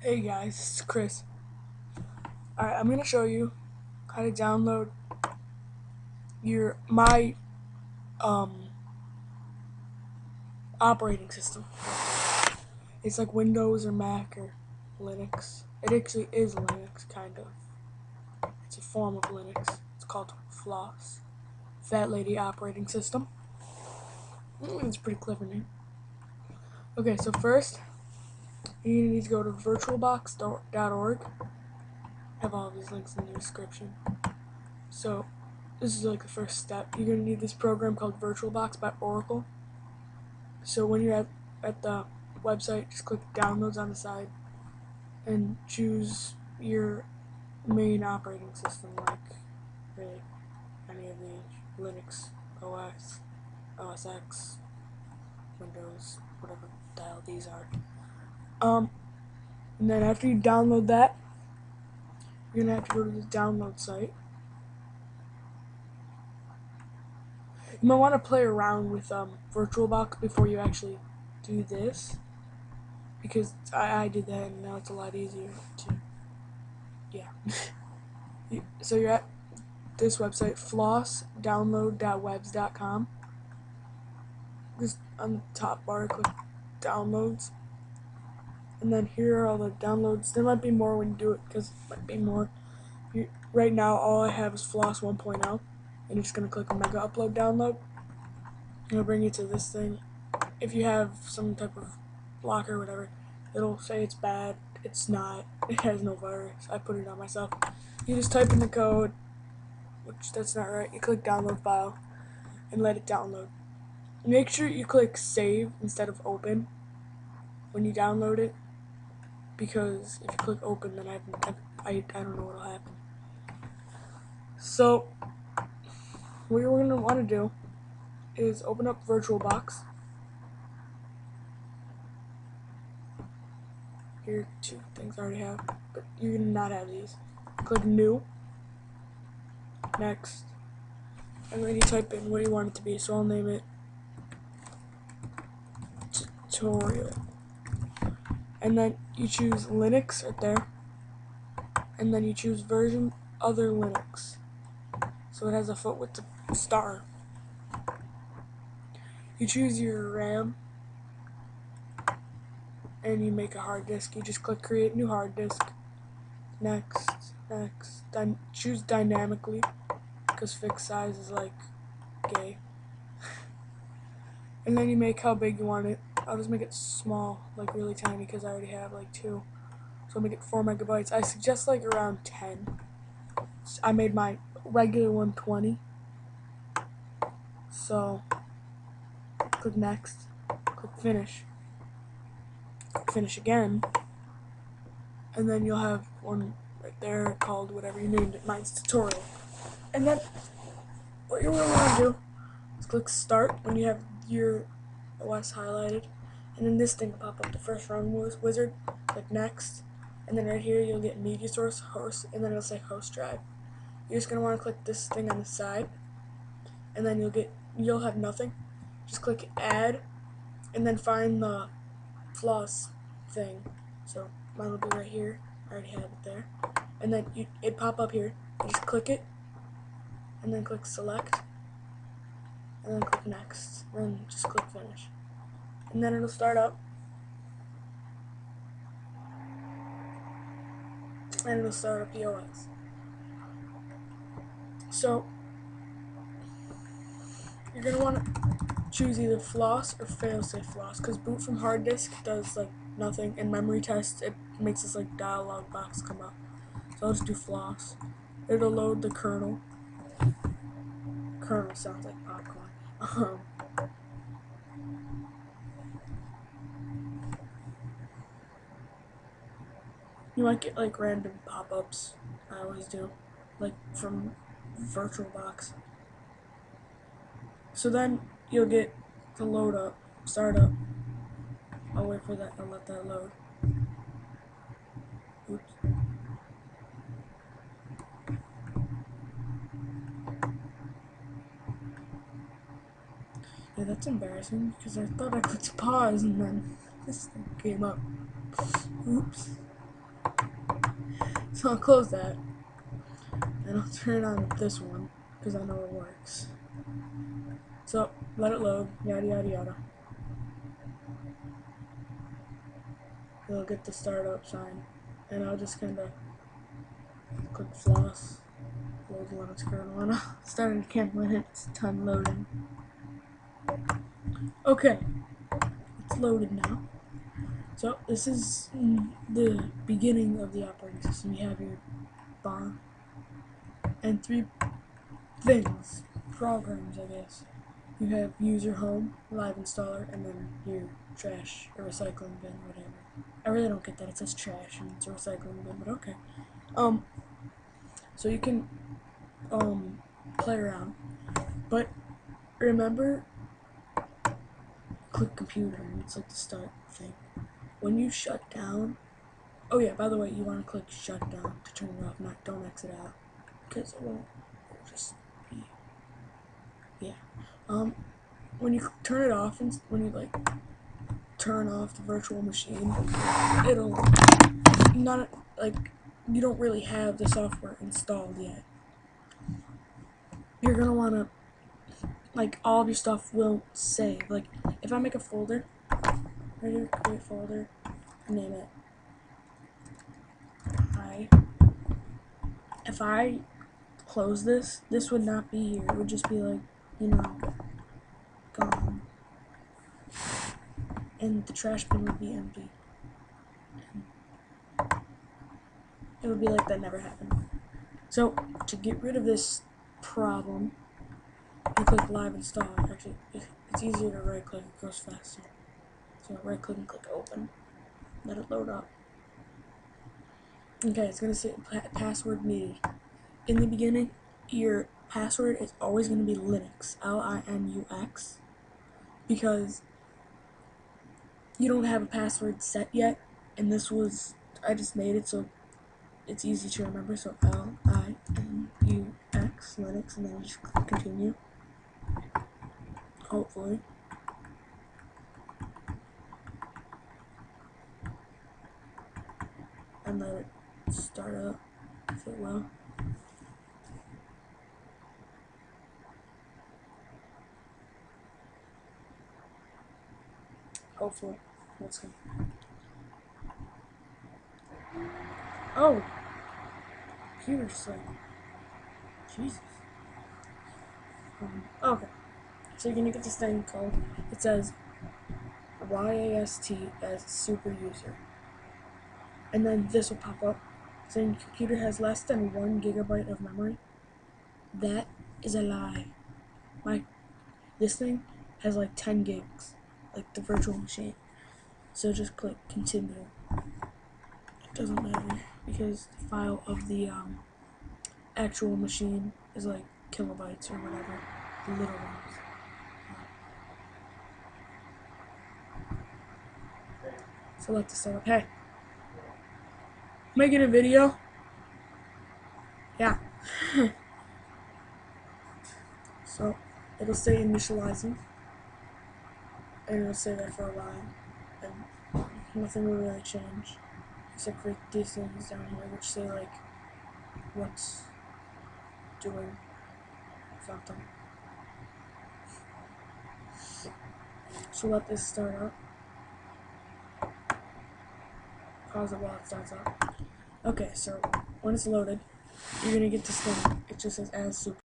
Hey guys, it's Chris. Alright, I'm gonna show you how to download my um operating system. It's like Windows or Mac or Linux. It actually is Linux, kind of. It's a form of Linux. It's called FLOS, Fat Lady Operating System. It's a pretty clever name. Okay, so first you need to go to virtualbox.org. I have all of these links in the description. So this is like the first step. You're gonna need this program called VirtualBox by Oracle. So when you're at the website, just click downloads on the side and choose your main operating system, like really any of these: Linux, OS, OS X, Windows, whatever the hell these are. And then after you download that, you're gonna have to go to the download site. You might want to play around with VirtualBox before you actually do this, because I did that and now it's a lot easier to, yeah. So you're at this website, flossdownload.webs.com. Just on the top bar, click downloads. And then here are all the downloads. There might be more when you do it, because it might be more. Right now, all I have is Floss 1.0. And you're just going to click Mega Upload Download. It'll bring you to this thing. If you have some type of blocker or whatever, it'll say it's bad. It's not. It has no virus. I put it on myself. You just type in the code, which that's not right. You click download file and let it download. Make sure you click save instead of open when you download it, because if you click open, then I don't know what'll happen. So what you're going to want to do is open up VirtualBox. Here are two things I already have, but you're going to not have these. Click new, next, and then you type in what you want it to be. So I'll name it tutorial. And then you choose Linux right there, and then you choose version other Linux. So it has a foot with the star. You choose your RAM, and you make a hard disk. You just click create new hard disk. Next, next. Then choose dynamically, because fixed size is like gay. And then you make how big you want it. I'll just make it small, like really tiny, because I already have like 2. So I'll make it 4 megabytes. I suggest like around 10. I made my regular one 20. So click next, click finish, click finish again, and then you'll have one right there called whatever you named it. Mine's tutorial. And then what you're going to want to do is click start when you have your OS highlighted, and then this thing will pop up, the first run wizard. Click next, and then right here you'll get media source, host, and then it'll say host drive. You're just going to want to click this thing on the side, and then you'll have nothing. Just click add, and then find the FLOS thing. So mine will be right here. I already have it there. And then it pop up here. You just click it, and then click select, and then click next, and then just click finish. And then it'll start up, and it'll start up the OS. So you're gonna want to choose either FLOS or failsafe FLOS, because boot from hard disk does like nothing, and memory test, it makes this like dialog box come up. So I'll just do FLOS. It'll load the kernel. Kernel sounds like popcorn. You might get like random pop-ups. I always do, like from VirtualBox. So then you'll get the load up, start up. I'll wait for that and let that load. Oops. Yeah, that's embarrassing, because I thought I clicked pause and then this thing came up. Oops. So I'll close that, and I'll turn on this one, because I know it works. So, let it load, yada yada yada. It'll get the startup sign, and I'll just kind of click FLOS, load Linux kernel, and I'll start it again when it's done loading. Okay, it's loaded now. So this is the beginning of the operating system. You have your bar and 3 things, programs, I guess. You have user home, live installer, and then your trash or recycling bin, whatever. I really don't get that. It says trash and it's a recycling bin, but okay. So you can play around, but remember, click computer, and it's like the start thing. When you shut down, oh yeah, by the way, you want to click shut down to turn it off, don't exit out, because it'll just be, yeah. When you turn it off, and when you like turn off the virtual machine, it'll not, like, you don't really have the software installed yet. You're gonna want to, like, all of your stuff will save. Like, if I make a folder, right here, create folder, name it hi. If I close this, this would not be here. It would just be like, gone. And the trash bin would be empty. It would be like that never happened. So, to get rid of this problem, you click live install. Actually, it's easier to right click, it goes faster. So right click and click open. Let it load up. Okay, it's going to say password needed. In the beginning, your password is always going to be Linux, Linux, because you don't have a password set yet, and this was, I just made it so it's easy to remember, so Linux, Linux, and then just click continue, hopefully. And let it start up, if it will. Hopefully. Let's go. Oh! Computer's slow. Jesus. Okay. So you're gonna get this thing called, it says YAST as super user. And then this will pop up saying your computer has less than 1 gigabyte of memory. That is a lie. This thing has like 10 gigs, like the virtual machine. So just click continue. It doesn't matter because the file of the actual machine is like kilobytes or whatever, the little ones. So let this start up. Hey, making a video? Yeah. So it'll say initializing, and it'll say that for a while, and nothing will really change except for these things down here which say like what's doing something. So let this start up. Pause it while it starts up. Okay, so when it's loaded, you're gonna get this thing. It just says as super.